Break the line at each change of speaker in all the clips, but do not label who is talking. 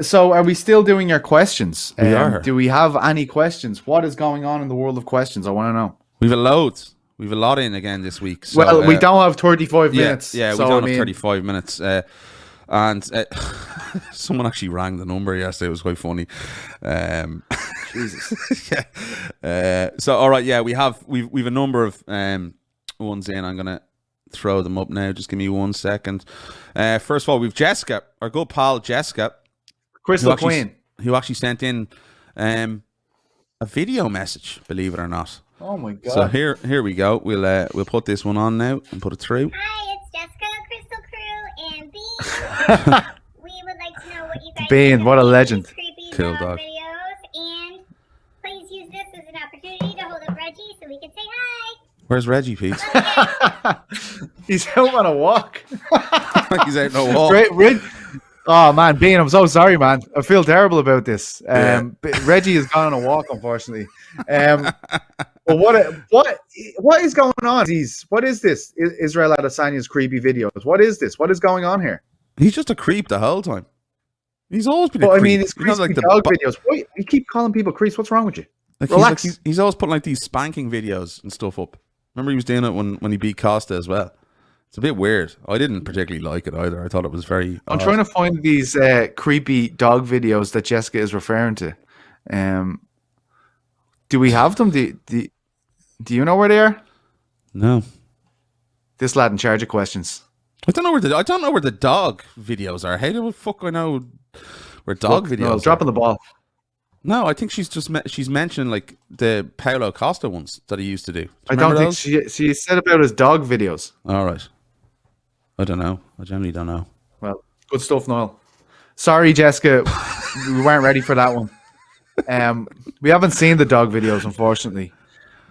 So are we still doing your questions?
We are.
Do we have any questions? What is going on in the world of questions? I want to know.
We've a load. We've a lot in again this week. So,
well, we don't have 35 minutes.
Yeah,
so
we don't have 35 minutes. And someone actually rang the number yesterday. It was quite funny.
Jesus.
Yeah. So all right, yeah, we've a number of ones in. I'm gonna throw them up now. Just give me 1 second. First of all, we've Jessica, our good pal Jessica,
Crystal Queen,
who actually sent in a video message. Believe it or not.
Oh my god!
So here we go. We'll put this one on now and put it through.
Hi, it's Jessica, Crystal Crew, and Bean. We would like to know what you guys
Bean, what a legend!
Creepy
Cool
dog
dog.
videos, and please use this as an opportunity to hold up Reggie so we can say hi.
Where's Reggie, Pete?
He's out on a walk.
He's out on a walk.
Oh man, Bean, I'm so sorry, man. I feel terrible about this. Reggie has gone on a walk, unfortunately. But what is going on? What is this? Israel Adesanya's creepy videos. What is this? What is going on here?
He's just a creep the whole time. He's always been a
But
creep.
I mean, it's
He's not
creepy
like
dog videos. Why you keep calling people creeps? What's wrong with you?
Like
Relax.
He's always putting like these spanking videos and stuff up. Remember he was doing it when he beat Costa as well. It's a bit weird. I didn't particularly like it either. I thought it was very
I'm
odd.
trying to find these creepy dog videos that Jessica is referring to. Do we have them? Do you know where they are?
No.
This lad in charge of questions.
I don't know where the dog videos are. How the fuck I know where dog videos
No,
are?
dropping the ball.
No, I think she's mentioned like the Paulo Costa ones that he used to do.
I don't think she said about his dog videos.
All right. I don't know. I generally don't know.
Well, good stuff, Niall. Sorry, Jessica. We weren't ready for that one. We haven't seen the dog videos, unfortunately.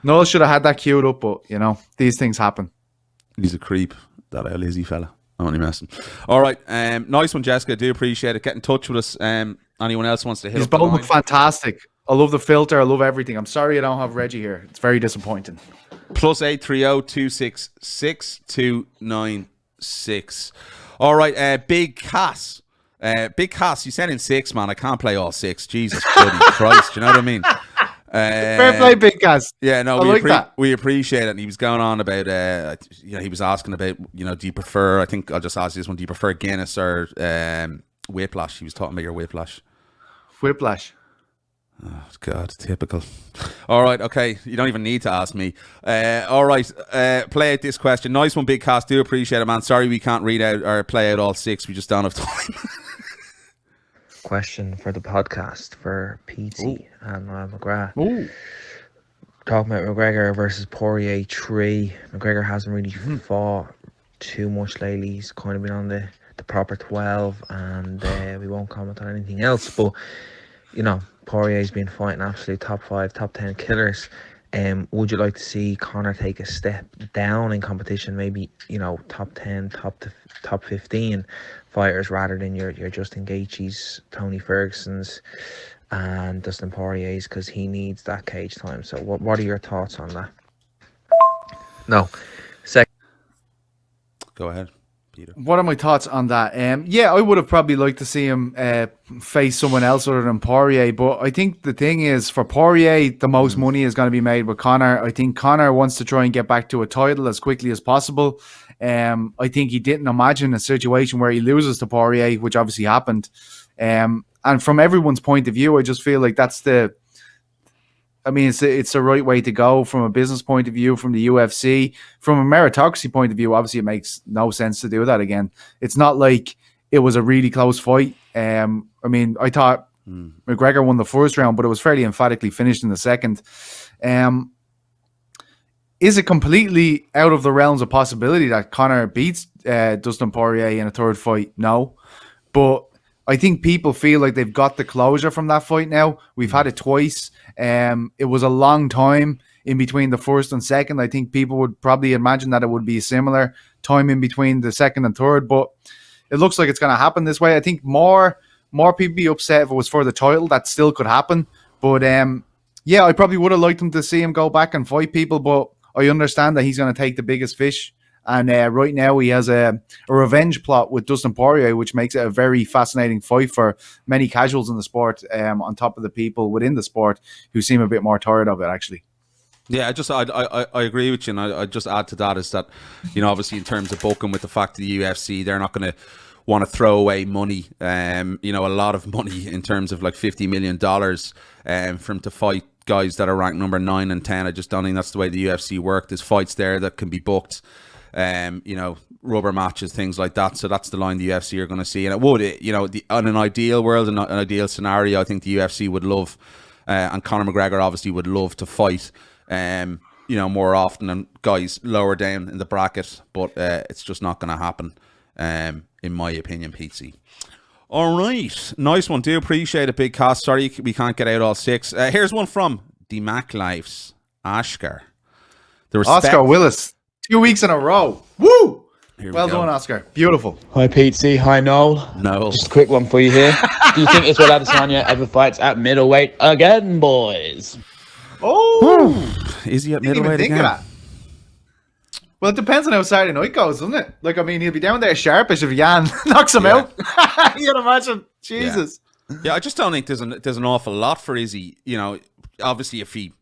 Noel should have had that queued up, but you know, these things happen.
He's a creep, that lazy fella. I'm only messing. All right, nice one, Jessica. Do appreciate it. Get in touch with us. Anyone else wants to hit
His
up the
both
line?
look fantastic. I love the filter. I love everything. I'm sorry I don't have Reggie here. It's very disappointing.
+830 266 2296. All right, Big Cass. Big Cass, you sent in 6, man. I can't play all 6. Jesus bloody Christ. You know what I mean?
Fair play, Big Guys.
Yeah, no,
that.
we appreciate it. And he was going on about, he was asking about, do you prefer, I think I'll just ask you this one, do you prefer Guinness or Whiplash? He was talking about your Whiplash.
Whiplash.
Oh, God, typical. All right, okay. You don't even need to ask me. All right, play out this question. Nice one, Big Cast. Do appreciate it, man. Sorry we can't read out or play out all 6. We just don't have time.
Question for the podcast for Petesy and McGrath.
Ooh.
Talking about McGregor versus Poirier 3. McGregor hasn't really fought too much lately. He's kind of been on the proper 12, and we won't comment on anything else. But, Poirier's been fighting absolute top 5, top 10 killers. Would you like to see Conor take a step down in competition, maybe, top 10, top 15 fighters rather than your Justin Gaethje's, Tony Ferguson's and Dustin Poirier's, because he needs that cage time? So what are your thoughts on that? No.
Go ahead, Peter.
What are my thoughts on that? Yeah, I would have probably liked to see him face someone else other than Poirier, but I think the thing is, for Poirier, the most money is going to be made with Conor. I think Conor wants to try and get back to a title as quickly as possible. I think he didn't imagine a situation where he loses to Poirier, which obviously happened. And from everyone's point of view, I just feel like it's the right way to go from a business point of view, from the UFC. From a meritocracy point of view, obviously it makes no sense to do that again. It's not like it was a really close fight. I thought McGregor won the first round, but it was fairly emphatically finished in the second. Is it completely out of the realms of possibility that Conor beats Dustin Poirier in a third fight? No. But I think people feel like they've got the closure from that fight now. We've had it twice. It was a long time in between the first and second. I think people would probably imagine that it would be a similar time in between the second and third, but it looks like it's going to happen this way. I think more people be upset if it was for the title. That still could happen. But yeah, I probably would have liked him to see him go back and fight people, but I understand that he's going to take the biggest fish And right now he has a revenge plot with Dustin Poirier, which makes it a very fascinating fight for many casuals in the sport, on top of the people within the sport who seem a bit more tired of it, actually.
Yeah, I agree with you, and I just add to that is that, obviously in terms of booking, with the fact that the UFC, they're not going to want to throw away money, a lot of money in terms of like $50 million for him to fight guys that are ranked number 9 and 10. I just don't think that's the way the UFC work. There's fights there that can be booked, rubber matches, things like that. So that's the line the UFC are going to see. And it would, on an ideal world, an ideal scenario, I think the UFC would love, and Conor McGregor obviously would love to fight, more often than guys lower down in the bracket. But it's just not going to happen, in my opinion, Petesy. All right, nice one. Do appreciate it, big cast. Sorry we can't get out all 6. Here's one from DMAC Lives, Oscar.
Oscar Willis, 2 weeks in a row. Woo! Well done, Oscar. Beautiful.
Hi, Petesy. Hi, Noel.
No.
Just a quick one for you here. Do you think Israel Adesanya ever fights at middleweight again, boys?
Oh!
Is he at
Didn't even
middleweight
think
again?
of that. Well, it depends on how Saturday night goes, doesn't it? Like, I mean, he'll be down there sharpish if Jan knocks him out. You can imagine. Jesus.
Yeah, I just don't think there's an awful lot for Izzy. Obviously, if he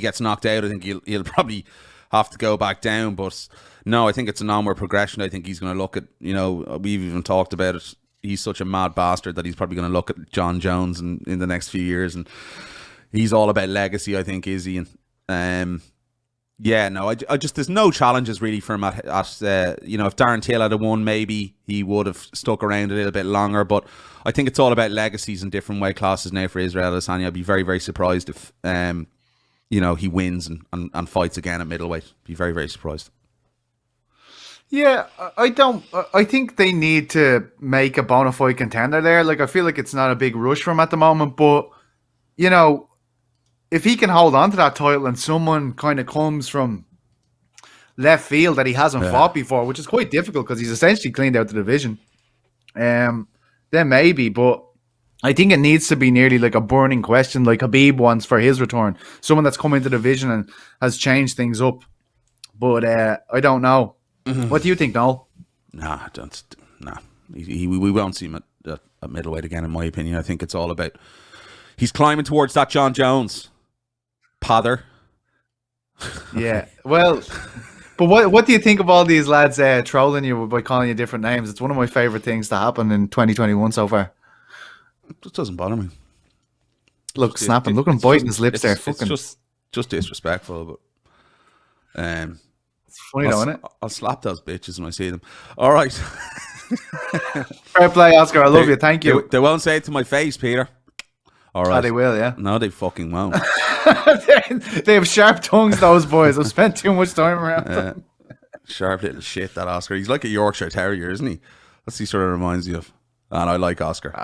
gets knocked out, I think he'll probably have to go back down. But no, I think it's an onward progression. I think he's going to look at, we've even talked about it. He's such a mad bastard that he's probably going to look at John Jones in the next few years, and he's all about legacy, I think, Izzy. And yeah, no, I just there's no challenges really for him at if Darren Till had won, maybe he would have stuck around a little bit longer. But I think it's all about legacies in different weight classes now for Israel Adesanya. I'd be very, very surprised if he wins and fights again at middleweight. Be very, very surprised.
Yeah, I think they need to make a bona fide contender there. Like, I feel like it's not a big rush for him at the moment, but if he can hold on to that title and someone kind of comes from left field that he hasn't fought before, which is quite difficult because he's essentially cleaned out the division, then maybe. But I think it needs to be nearly like a burning question like Khabib wants for his return. Someone that's come into the division and has changed things up. But I don't know. What do you think, Noel?
Nah, I don't. Nah. We won't see him at middleweight again, in my opinion. I think it's all about he's climbing towards that John Jones. Pother.
Yeah, well, but what do you think of all these lads trolling you by calling you different names? It's one of my favourite things to happen in 2021 so far.
It just doesn't bother me.
Look, snapping. Look at him biting his lips there. Fucking.
It's just disrespectful, but
it's funny though, isn't it?
I'll slap those bitches when I see them. All right.
Fair play, Oscar. I love you. Thank you.
They won't say it to my face, Peter. All right.
Oh, they will, yeah.
No, they fucking won't.
They have sharp tongues, those boys. I've spent too much time around them.
Sharp little shit, that Oscar. He's like a Yorkshire Terrier, isn't he? That's what he sort of reminds you of. And I like Oscar.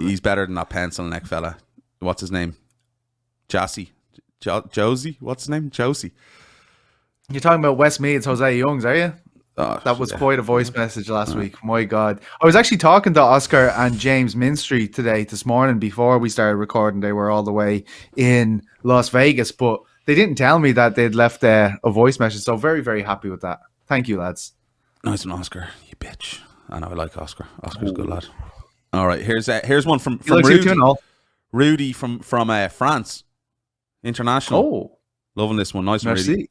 He's better than that pencil neck fella. What's his name? Josie. Josie? What's his name? Josie.
You're talking about Westmead's Jose Youngs, are you?
Oh,
that was quite a voice message last week. My God. I was actually talking to Oscar and James Minstry this morning before we started recording. They were all the way in Las Vegas, but they didn't tell me that they'd left a voice message. So very, very happy with that. Thank you, lads.
Nice one, Oscar. You bitch. I know I like Oscar. Oscar's a good lad. All right, here's one from Rudy. Rudy from France. International.
Oh.
Loving this one. Nice one,
Merci.
Rudy.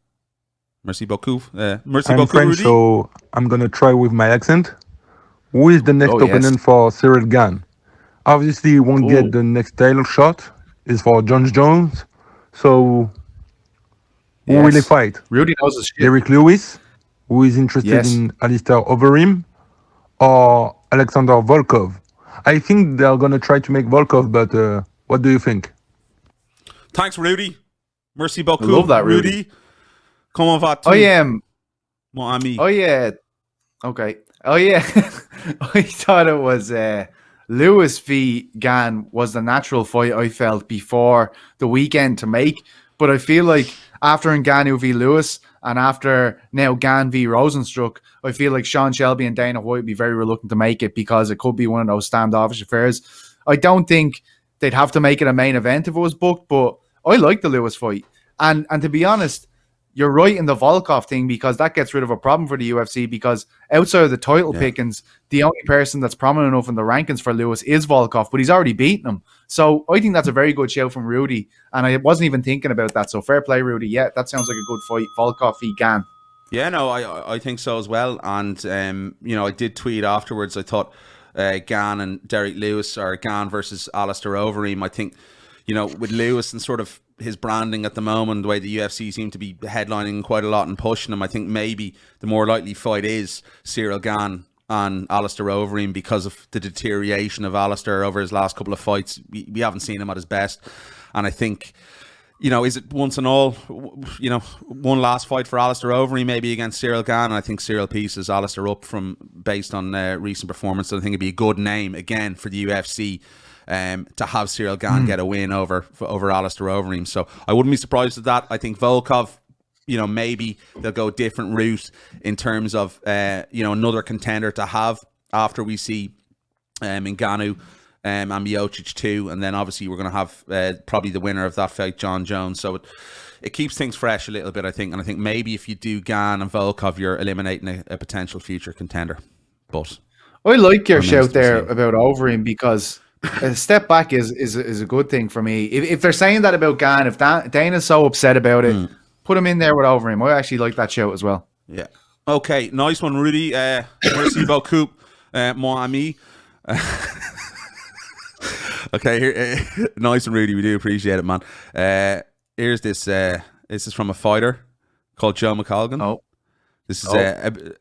Merci beaucoup. Merci
I'm
beaucoup,
French,
Rudy.
so I'm going to try with my accent. Who is the next opponent for Cyril Gane? Obviously, he won't get the next title shot. It's for John Jones. So, who will he fight?
Rudy knows his shit.
Derek Lewis, who is interested in Alistair Overeem, or Alexander Volkov? I think they're going to try to make Volkov, but what do you think?
Thanks, Rudy. Merci beaucoup.
I love that, Rudy.
Comment vas-tu? Mon ami.
Oh, yeah. Okay. Oh, yeah. I thought it was Lewis v. Gane was the natural fight I felt before the weekend to make. But I feel like after Ngannou v. Lewis and after now Gane v. Rosenstruck, I feel like Sean Shelby and Dana White would be very reluctant to make it because it could be one of those standoffish affairs. I don't think they'd have to make it a main event if it was booked, but I like the Lewis fight. And to be honest, you're right in the Volkov thing, because that gets rid of a problem for the UFC, because outside of the title pickings, the only person that's prominent enough in the rankings for Lewis is Volkov, but he's already beaten him. So I think that's a very good show from Rudy, and I wasn't even thinking about that. So fair play, Rudy. Yeah, that sounds like a good fight. Volkov v. Gane.
Yeah, no, I think so as well. And, I did tweet afterwards. I thought Gane and Derek Lewis, or Gane versus Alistair Overeem. I think, with Lewis and sort of his branding at the moment, the way the UFC seem to be headlining quite a lot and pushing him, I think maybe the more likely fight is Cyril Gane and Alistair Overeem, because of the deterioration of Alistair over his last couple of fights. We haven't seen him at his best. And I think, is it once and all, one last fight for Alistair Overeem maybe against Cyril Gane? And I think Cyril pieces Alistair up based on recent performance. So I think it'd be a good name again for the UFC to have Cyril Gane get a win over Alistair Overeem. So I wouldn't be surprised at that. I think Volkov, maybe they'll go a different route in terms of, another contender to have after we see Ngannou and Miocic too. And then obviously we're going to have probably the winner of that fight, Jon Jones. So it keeps things fresh a little bit, I think. And I think maybe if you do Gane and Volkov, you're eliminating a potential future contender. But
I like your shout there about Overeem, because a step back is a good thing for me. If they're saying that about Gane, if Dana's so upset about it, put him in there with Overeem. I actually like that shout as well.
Yeah. Okay, nice one, Rudy. Merci beaucoup, mon ami. Okay, here, nice one, Rudy. We do appreciate it, man. Here's this. This is from a fighter called Joe McColgan.
Oh,
this is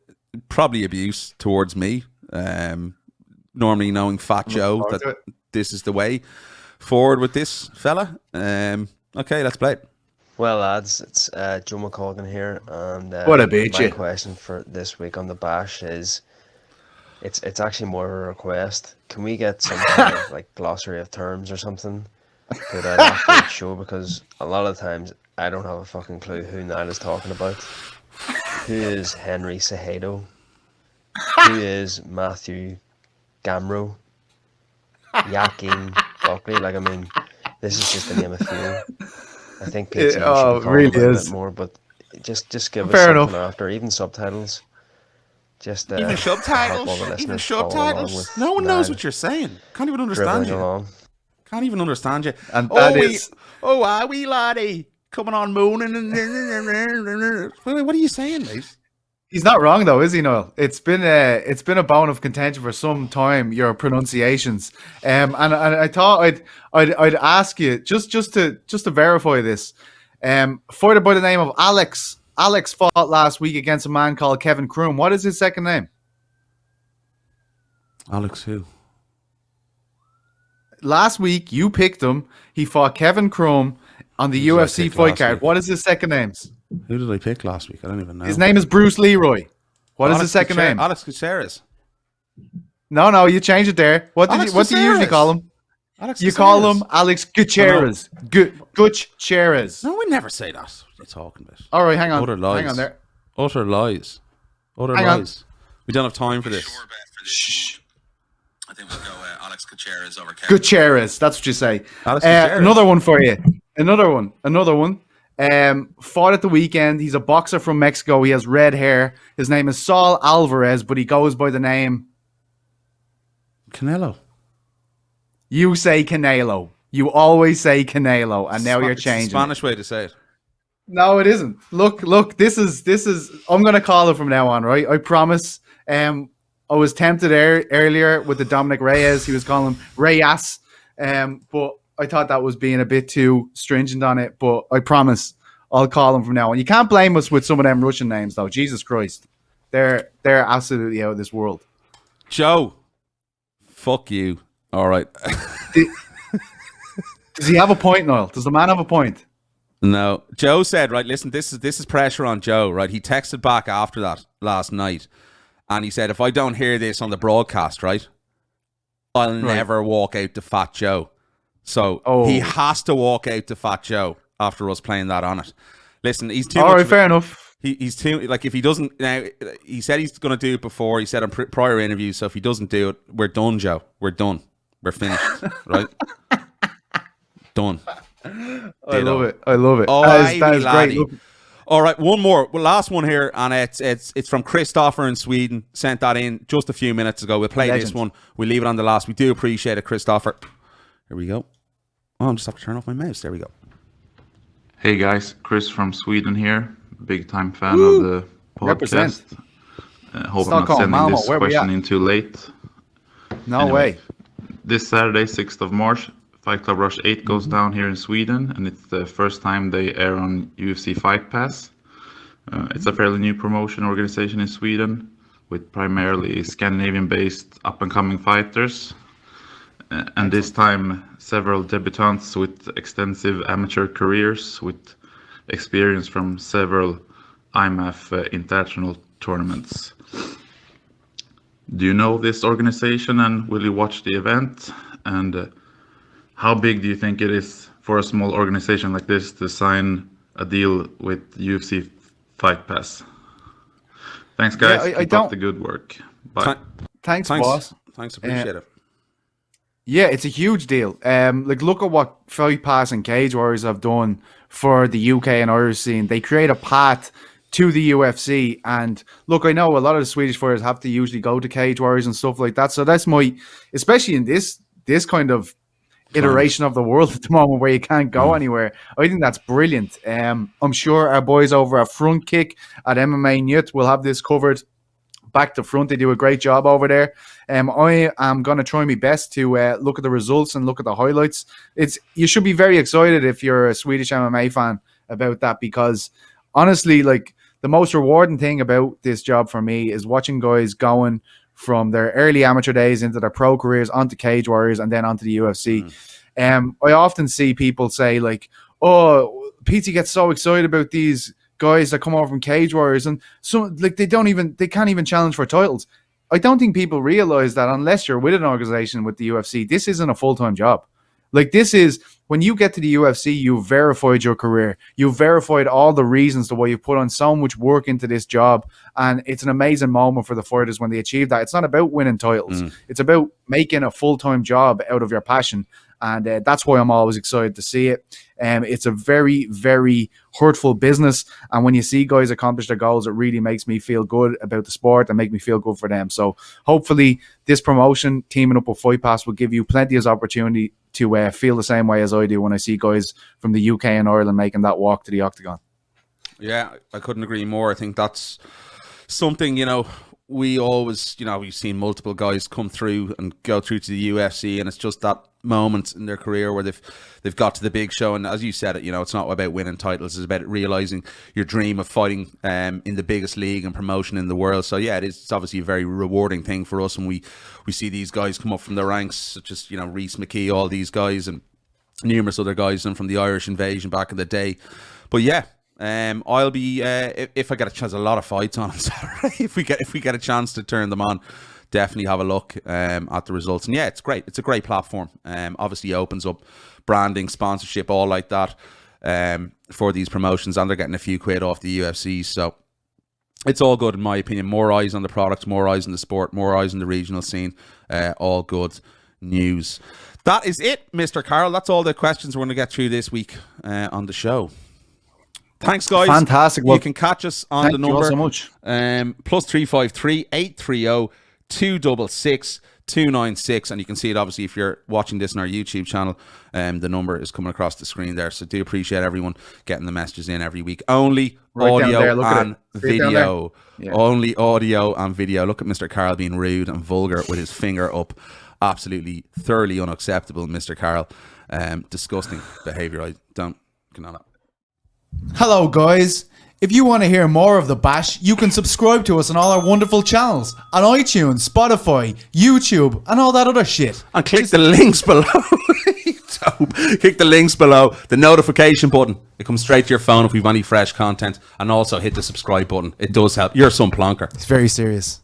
probably abuse towards me. Normally knowing Fat Joe that this is the way forward with this fella. Okay, let's play it.
Well, lads, it's Joe McColgan here, and
what a bitch!
My question for this week on the bash is, it's actually more of a request. Can we get some kind of like glossary of terms or something for that after the show? Because a lot of times I don't have a fucking clue who Niall is talking about. Who is Henry Cejudo? Who is Matthew Gamro? Joaquin Buckley? Like, I mean, this is just to name a few. I think Petesy should be
really
a
is.
bit more, but just give us
Fair
something
enough.
after, even subtitles. Just
even subtitles. Even subtitles. No one knows what you're saying. Can't even understand you.
Along.
Can't even understand you.
And that is.
Are we laddie coming on mooning? What are you saying, mate?
He's not wrong though, is he, Noel? It's been a bone of contention for some time, your pronunciations. And I thought I'd ask you just to verify this. Fighter by the name of Alex. Alex fought last week against a man called Kevin Kroom. What is his second name?
Alex who?
Last week you picked him. He fought Kevin Kroom on the UFC fight card. What is his second name?
Who did I pick last week? I don't even know.
His name is Bruce Leroy. What is his second name?
Alex Gutierrez.
No, you changed it there. What do you usually call him? You call him Alex Gutierrez. Gutierrez.
No, we never say that. What are you talking about?
All right, hang on.
Utter lies.
Hang on there.
Utter lies. Utter lies. We don't have time for this.
Shh.
I think we'll go Alex Gutierrez over Kevin.
Gutierrez, that's what you say.
Alex Gutierrez.
Another one for you. Another one. Fought at the weekend. He's a boxer from Mexico. He has red hair. His name is Saul Alvarez, but he goes by the name
Canelo.
You say Canelo. You always say Canelo, and now you're changing.
It's a Spanish way to say it.
No, it isn't. Look. This is. I'm gonna call it from now on, right? I promise. I was tempted earlier with the Dominic Reyes. He was calling him Reyes, but I thought that was being a bit too stringent on it. But I promise, I'll call him from now on. You can't blame us with some of them Russian names, though. Jesus Christ, they're absolutely out of this world.
Joe, fuck you. All right.
Does he have a point, Niall? Does the man have a point?
No. Joe said, right, listen, this is pressure on Joe, right? He texted back after that last night, and he said, if I don't hear this on the broadcast, right, I'll never walk out to Fat Joe. So he has to walk out to Fat Joe after us playing that on it. Listen, he's too
all right, fair enough.
He's too, like, if he doesn't, now, he said he's going to do it before, he said on prior interviews, so if he doesn't do it, we're done, Joe. We're done. We're finished, right? Done.
I love it.
Oh,
that is great. Look,
All right, one more. Well, last one here, and it's from Christopher in Sweden. Sent that in just a few minutes ago. We'll play this one. We'll leave it on the last. We do appreciate it, Christopher. Here we go. Oh, I'm just have to turn off my mouse. There we go.
Hey guys, Chris from Sweden here. Big time fan of the podcast. Hope I'm not sending this question in too late.
No way.
This Saturday, 6th of March, Fight Club Rush 8 goes down here in Sweden, and it's the first time they air on UFC Fight Pass. It's a fairly new promotion organization in Sweden with primarily Scandinavian-based up-and-coming fighters. And this time, several debutants with extensive amateur careers with experience from several IMAF international tournaments. Do you know this organization, and will you watch the event? And how big do you think it is for a small organization like this to sign a deal with UFC Fight Pass? Thanks, guys.
Yeah,
Keep up the good work. Bye.
Thanks, boss.
Thanks, appreciate it.
Yeah, it's a huge deal. Like, look at what Fight Pass and Cage Warriors have done for the UK and Irish scene. They create a path to the UFC, and look, I know a lot of the Swedish fighters have to usually go to Cage Warriors and stuff like that. So that's especially in this kind of iteration of the world at the moment where you can't go anywhere. I think that's brilliant. I'm sure our boys over at Front Kick at MMA Nytt will have this covered back to front. They do a great job over there. I am going to try my best to look at the results and look at the highlights. You should be very excited if you're a Swedish MMA fan about that, because honestly, like, the most rewarding thing about this job for me is watching guys going from their early amateur days into their pro careers onto Cage Warriors and then onto the UFC. I often see people say, like, oh, PT gets so excited about these guys that come over from Cage Warriors, and so, like, they can't even challenge for titles. I don't think people realize that unless you're with an organization with the UFC, this isn't a full-time job. Like, this is, when you get to the UFC, you've verified your career. You've verified all the reasons to why you put on so much work into this job. And it's an amazing moment for the fighters when they achieve that. It's not about winning titles. It's about making a full-time job out of your passion. And that's why I'm always excited to see it. It's a very, very hurtful business. And when you see guys accomplish their goals, it really makes me feel good about the sport and make me feel good for them. So hopefully this promotion, teaming up with Fight Pass, will give you plenty of opportunity to feel the same way as I do when I see guys from the UK and Ireland making that walk to the octagon.
Yeah, I couldn't agree more. I think that's something, we always, we've seen multiple guys come through and go through to the UFC, and it's just that moment in their career where they've got to the big show. And as you said it, it's not about winning titles, it's about realizing your dream of fighting in the biggest league and promotion in the world. So yeah, it's obviously a very rewarding thing for us, and we see these guys come up from the ranks, such as Reece McKee, all these guys, and numerous other guys from the Irish invasion back in the day. But yeah, I'll be if I get a chance, a lot of fights on Saturday. if we get a chance to turn them on, definitely have a look at the results. And yeah, it's great. It's a great platform. Obviously opens up branding, sponsorship, all like that for these promotions, and they're getting a few quid off the UFC. So it's all good in my opinion. More eyes on the product, more eyes on the sport, more eyes on the regional scene. All good news. That is it, Mr. Carroll. That's all the questions we're going to get through this week on the show. Thanks, guys.
Fantastic.
Well, you can catch us on the number.
Thank you all so much.
+353 830 266 296, and you can see it obviously if you're watching this on our YouTube channel. The number is coming across the screen there, so do appreciate everyone getting the messages in every week. Only audio and video. Yeah. Only audio and video. Look at Mr. Carroll being rude and vulgar with his finger up. Absolutely thoroughly unacceptable, Mr. Carroll. Disgusting behavior. I don't condone it.
Hello guys, if you want to hear more of The Bash, you can subscribe to us on all our wonderful channels on iTunes, Spotify, YouTube and all that other shit.
And click the links below. Click the links below, the notification button. It comes straight to your phone if we've any fresh content, and also hit the subscribe button. It does help. You're some plonker.
It's very serious.